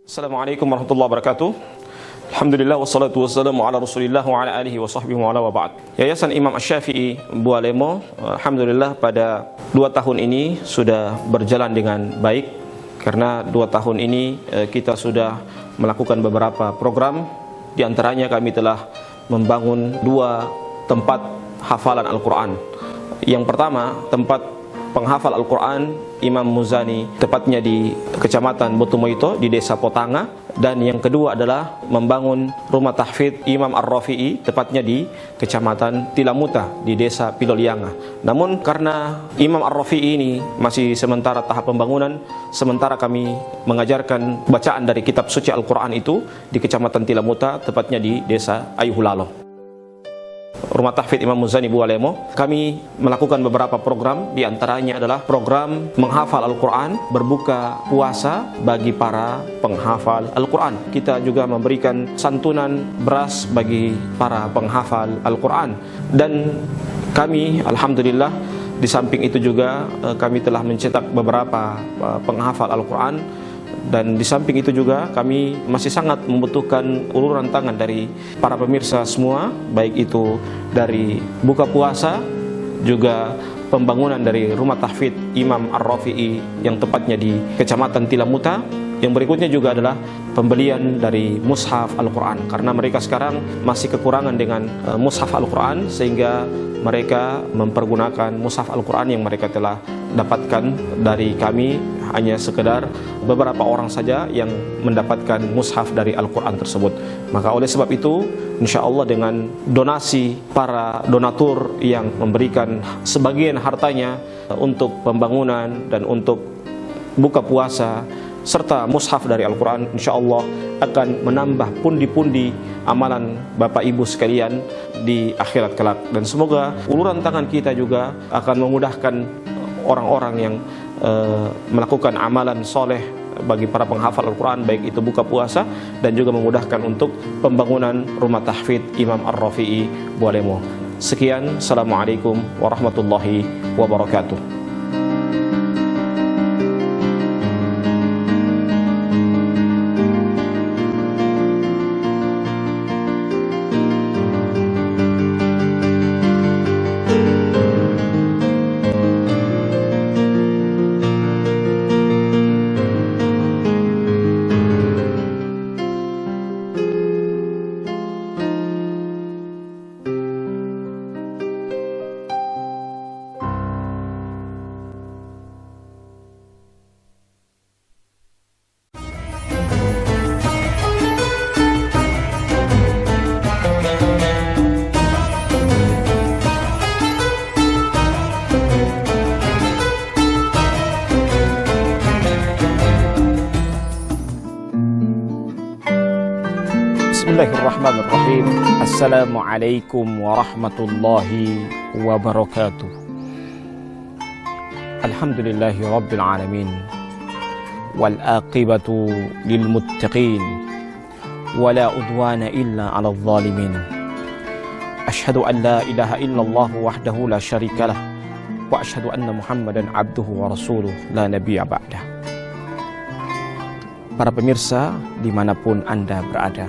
Assalamualaikum warahmatullahi wabarakatuh. Alhamdulillah wassalatu wassalamu ala Rasulillah wa ala alihi wa sahbihi wa ala wa ba'd. Yayasan Imam Asy-Syafi'i Bualemo, alhamdulillah pada 2 tahun ini sudah berjalan dengan baik. Karena 2 tahun ini kita sudah melakukan beberapa program. Di antaranya kami telah membangun 2 tempat hafalan Al-Quran. Yang pertama, tempat penghafal Al-Quran Imam Muzani, tepatnya di Kecamatan Botumoito di Desa Potanga. Dan yang kedua adalah membangun rumah tahfidz Imam Ar-Rafi'i, tepatnya di Kecamatan Tilamuta di Desa Pilolianga. Namun karena Imam Ar-Rafi'i ini masih sementara tahap pembangunan, sementara kami mengajarkan bacaan dari kitab suci Al-Quran itu di Kecamatan Tilamuta, tepatnya di Desa Ayuhulalo. Rumah tahfidz Imam Muzani Bualemo, kami melakukan beberapa program. Di antaranya adalah program menghafal Al-Quran, berbuka puasa bagi para penghafal Al-Quran. Kita juga memberikan santunan beras bagi para penghafal Al-Quran. Dan kami alhamdulillah di samping itu juga kami telah mencetak beberapa penghafal Al-Quran. Dan di samping itu juga kami masih sangat membutuhkan uluran tangan dari para pemirsa semua, baik itu dari buka puasa, juga pembangunan dari rumah tahfidz Imam Ar-Rafi'i yang tepatnya di Kecamatan Tilamuta. Yang berikutnya juga adalah pembelian dari mushaf Al-Quran, karena mereka sekarang masih kekurangan dengan mushaf Al-Quran, sehingga mereka mempergunakan mushaf Al-Quran yang mereka telah dapatkan dari kami. Hanya sekedar beberapa orang saja yang mendapatkan mushaf dari Al-Quran tersebut. Maka oleh sebab itu, insya Allah dengan donasi para donatur yang memberikan sebagian hartanya untuk pembangunan dan untuk buka puasa serta mushaf dari Al-Quran, insya Allah akan menambah pundi-pundi amalan Bapak Ibu sekalian di akhirat kelak. Dan semoga uluran tangan kita juga akan memudahkan orang-orang yang melakukan amalan soleh bagi para penghafal Al-Quran, baik itu buka puasa dan juga memudahkan untuk pembangunan rumah tahfidz Imam Ar-Rafi'i Bualemo. Sekian, Assalamualaikum warahmatullahi wabarakatuh. Bismillahirrahmanirrahim. Assalamualaikum warahmatullahi wabarakatuh. Alhamdulillahi rabbil alamin, wal aqibatu lil muttaqin, wala udwana illa 'alal zalimin. Asyhadu an la ilaha illallah wahdahu la syarikalah, wa asyhadu anna Muhammadan abduhu wa rasuluh la nabiyya ba'dah. Para pemirsa dimanapun Anda berada,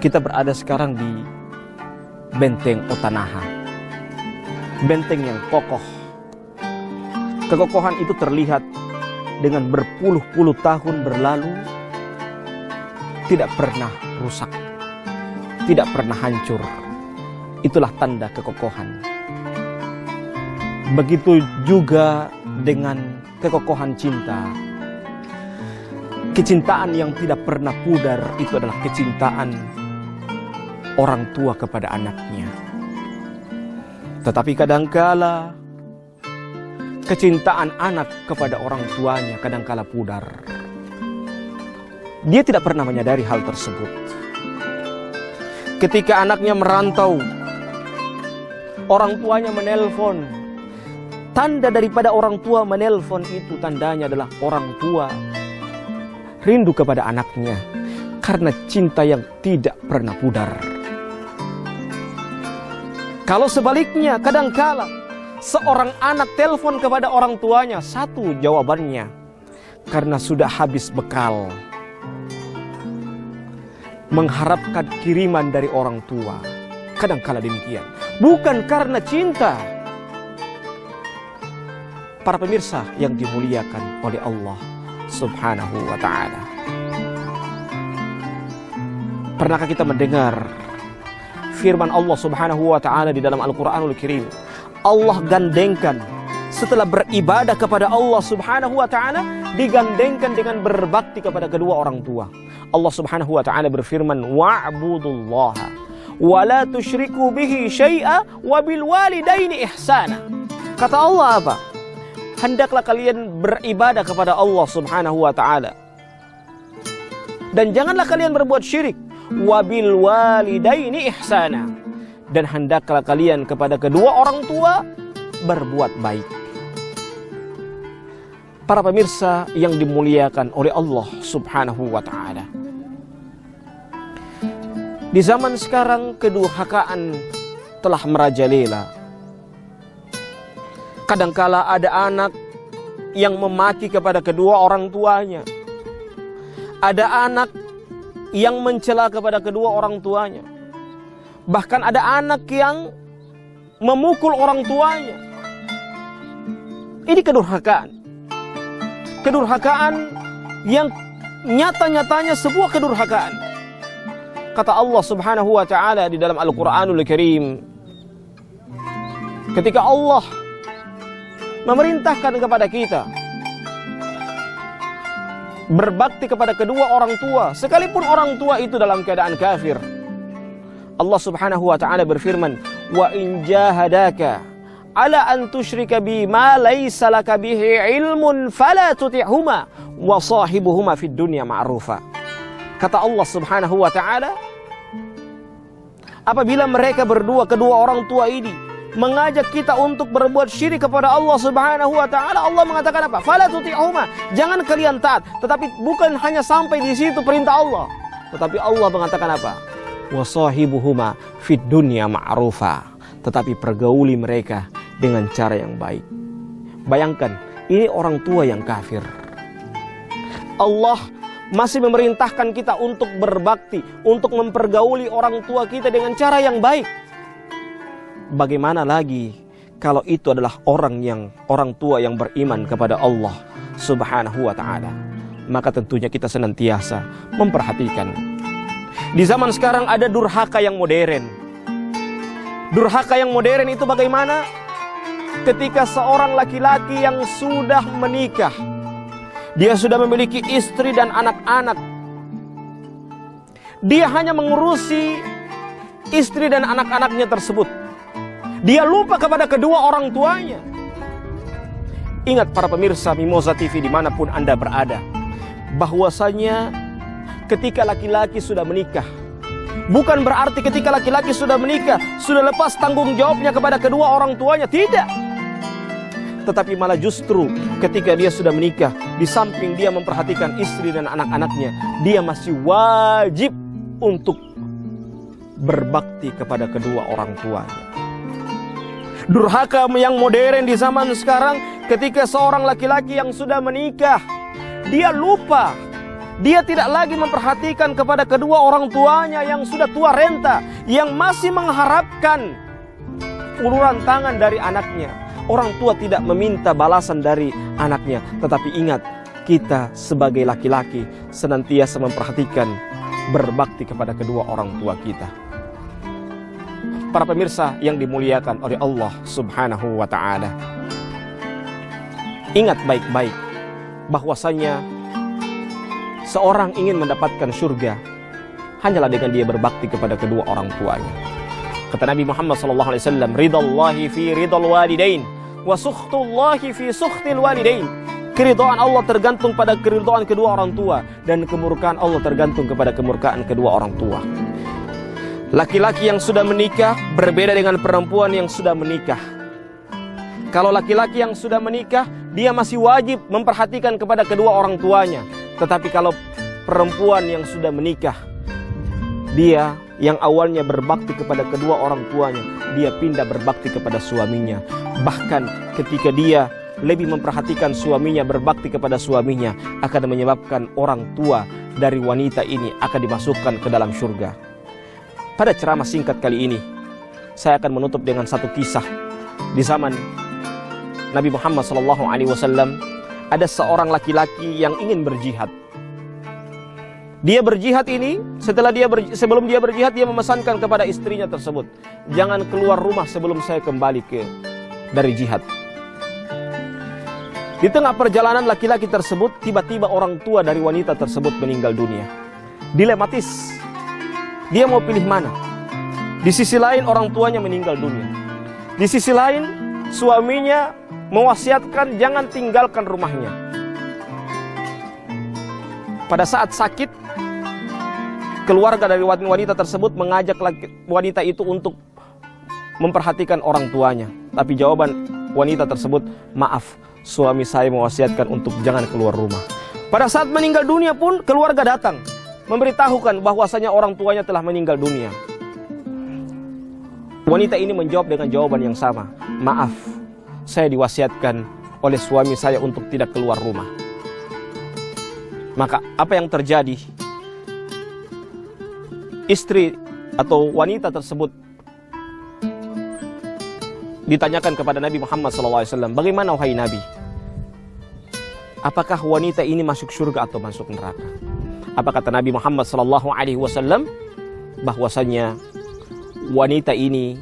kita berada sekarang di Benteng Otanaha, benteng yang kokoh. Kekokohan itu terlihat dengan berpuluh-puluh tahun berlalu, tidak pernah rusak, tidak pernah hancur. Itulah tanda kekokohan. Begitu juga dengan kekokohan cinta. Kecintaan yang tidak pernah pudar itu adalah kecintaan orang tua kepada anaknya. Tetapi kadangkala kecintaan anak kepada orang tuanya kadangkala pudar. Dia tidak pernah menyadari hal tersebut. Ketika anaknya merantau, orang tuanya menelpon. Tanda daripada orang tua menelpon itu tandanya adalah orang tua rindu kepada anaknya karena cinta yang tidak pernah pudar. Kalau sebaliknya, kadangkala seorang anak telepon kepada orang tuanya, satu jawabannya, karena sudah habis bekal, mengharapkan kiriman dari orang tua. Kadangkala demikian, bukan karena cinta. Para pemirsa yang dimuliakan oleh Allah Subhanahu wa ta'ala, pernahkah kita mendengar firman Allah Subhanahu wa ta'ala di dalam Al-Quranul Karim? Allah gandengkan, setelah beribadah kepada Allah Subhanahu wa ta'ala, digandengkan dengan berbakti kepada kedua orang tua. Allah Subhanahu wa ta'ala berfirman, wa'budullaha wa la tusyriku bihi syai'a wa bil walidaini ihsana. Kata Allah apa? Hendaklah kalian beribadah kepada Allah Subhanahu wa ta'ala, dan janganlah kalian berbuat syirik. Wa bil walidaini ihsana, dan hendaklah kalian kepada kedua orang tua berbuat baik. Para pemirsa yang dimuliakan oleh Allah Subhanahu wa ta'ala, di zaman sekarang kedurhakaan telah merajalela. Kadangkala ada anak yang memaki kepada kedua orang tuanya. Ada anak yang mencela kepada kedua orang tuanya. Bahkan ada anak yang memukul orang tuanya. Ini kedurhakaan. Kedurhakaan yang nyata-nyatanya sebuah kedurhakaan. Kata Allah Subhanahu wa ta'ala di dalam Al-Quranul Karim, ketika Allah memerintahkan kepada kita berbakti kepada kedua orang tua, sekalipun orang tua itu dalam keadaan kafir, Allah Subhanahu wa ta'ala berfirman, wa in jahadaka ala an tusyrika bi ma laysa laka bihi ilmun fala tuti'huma wa sahibuhuma fid dunya ma'rufa. Kata Allah Subhanahu wa ta'ala, apabila mereka berdua, kedua orang tua ini mengajak kita untuk berbuat syirik kepada Allah Subhanahu wa ta'ala, Allah mengatakan apa? Fala tuti'huma, jangan kalian taat. Tetapi bukan hanya sampai di situ perintah Allah, tetapi Allah mengatakan apa? Wa sahibuhuma fid dunya ma'rufa, tetapi pergauli mereka dengan cara yang baik. Bayangkan, ini orang tua yang kafir. Allah masih memerintahkan kita untuk berbakti, untuk mempergauli orang tua kita dengan cara yang baik. Bagaimana lagi kalau itu adalah orang tua yang beriman kepada Allah Subhanahu wa ta'ala? Maka tentunya kita senantiasa memperhatikan. Di zaman sekarang ada durhaka yang modern. Durhaka yang modern itu bagaimana? Ketika seorang laki-laki yang sudah menikah, dia sudah memiliki istri dan anak-anak, dia hanya mengurusi istri dan anak-anaknya tersebut. Dia lupa kepada kedua orang tuanya. Ingat para pemirsa Mimosa TV dimanapun Anda berada, bahwasanya ketika laki-laki sudah menikah, bukan berarti ketika laki-laki sudah menikah sudah lepas tanggung jawabnya kepada kedua orang tuanya. Tidak. Tetapi malah justru ketika dia sudah menikah, di samping dia memperhatikan istri dan anak-anaknya, dia masih wajib untuk berbakti kepada kedua orang tuanya. Durhaka yang modern di zaman sekarang, ketika seorang laki-laki yang sudah menikah, dia lupa, dia tidak lagi memperhatikan kepada kedua orang tuanya yang sudah tua renta, yang masih mengharapkan uluran tangan dari anaknya. Orang tua tidak meminta balasan dari anaknya, tetapi ingat, kita sebagai laki-laki senantiasa memperhatikan berbakti kepada kedua orang tua kita. Para pemirsa yang dimuliakan oleh Allah Subhanahu wa ta'ala, ingat baik-baik bahwasanya seorang ingin mendapatkan surga hanyalah dengan dia berbakti kepada kedua orang tuanya. Kata Nabi Muhammad SAW, ridallahi fi ridal walidain wa sukhtullahi fi sukhtil walidain. Keridhaan Allah tergantung pada keridhaan kedua orang tua, dan kemurkaan Allah tergantung kepada kemurkaan kedua orang tua. Laki-laki yang sudah menikah berbeda dengan perempuan yang sudah menikah. Kalau laki-laki yang sudah menikah, dia masih wajib memperhatikan kepada kedua orang tuanya. Tetapi kalau perempuan yang sudah menikah, dia yang awalnya berbakti kepada kedua orang tuanya, dia pindah berbakti kepada suaminya. Bahkan ketika dia lebih memperhatikan suaminya, berbakti kepada suaminya, akan menyebabkan orang tua dari wanita ini akan dimasukkan ke dalam surga. Pada ceramah singkat kali ini, saya akan menutup dengan satu kisah. Di zaman Nabi Muhammad SAW, ada seorang laki-laki yang ingin berjihad. Dia berjihad ini, sebelum dia berjihad, dia memesankan kepada istrinya tersebut, jangan keluar rumah sebelum saya kembali dari jihad. Di tengah perjalanan laki-laki tersebut, tiba-tiba orang tua dari wanita tersebut meninggal dunia. Dilematis. Dia mau pilih mana? Di sisi lain orang tuanya meninggal dunia. Di sisi lain suaminya mewasiatkan jangan tinggalkan rumahnya. Pada saat sakit, keluarga dari wanita tersebut mengajak wanita itu untuk memperhatikan orang tuanya. Tapi jawaban wanita tersebut, maaf, suami saya mewasiatkan untuk jangan keluar rumah. Pada saat meninggal dunia pun keluarga datang memberitahukan bahwasanya orang tuanya telah meninggal dunia. Wanita ini menjawab dengan jawaban yang sama, maaf, saya diwasiatkan oleh suami saya untuk tidak keluar rumah. Maka apa yang terjadi? Istri atau wanita tersebut ditanyakan kepada Nabi Muhammad SAW, bagaimana wahai Nabi? Apakah wanita ini masuk surga atau masuk neraka? Apa kata Nabi Muhammad SAW? Bahwasanya wanita ini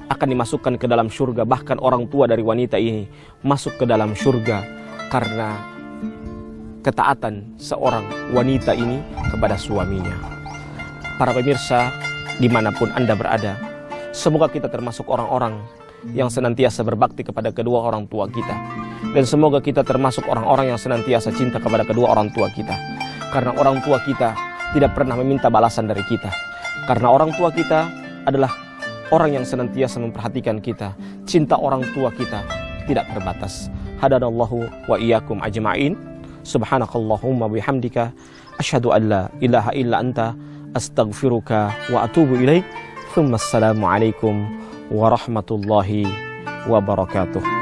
akan dimasukkan ke dalam surga. Bahkan orang tua dari wanita ini masuk ke dalam surga karena ketaatan seorang wanita ini kepada suaminya. Para pemirsa, dimanapun Anda berada, semoga kita termasuk orang-orang yang senantiasa berbakti kepada kedua orang tua kita. Dan semoga kita termasuk orang-orang yang senantiasa cinta kepada kedua orang tua kita. Karena orang tua kita tidak pernah meminta balasan dari kita. Karena orang tua kita adalah orang yang senantiasa memperhatikan kita. Cinta orang tua kita tidak terbatas. Hadanallahu wa iyyakum ajma'in. Subhanakallahumma bihamdika asyhadu an la ilaha illa anta astaghfiruka wa atubu ilaik. Assalamualaikum warahmatullahi wabarakatuh.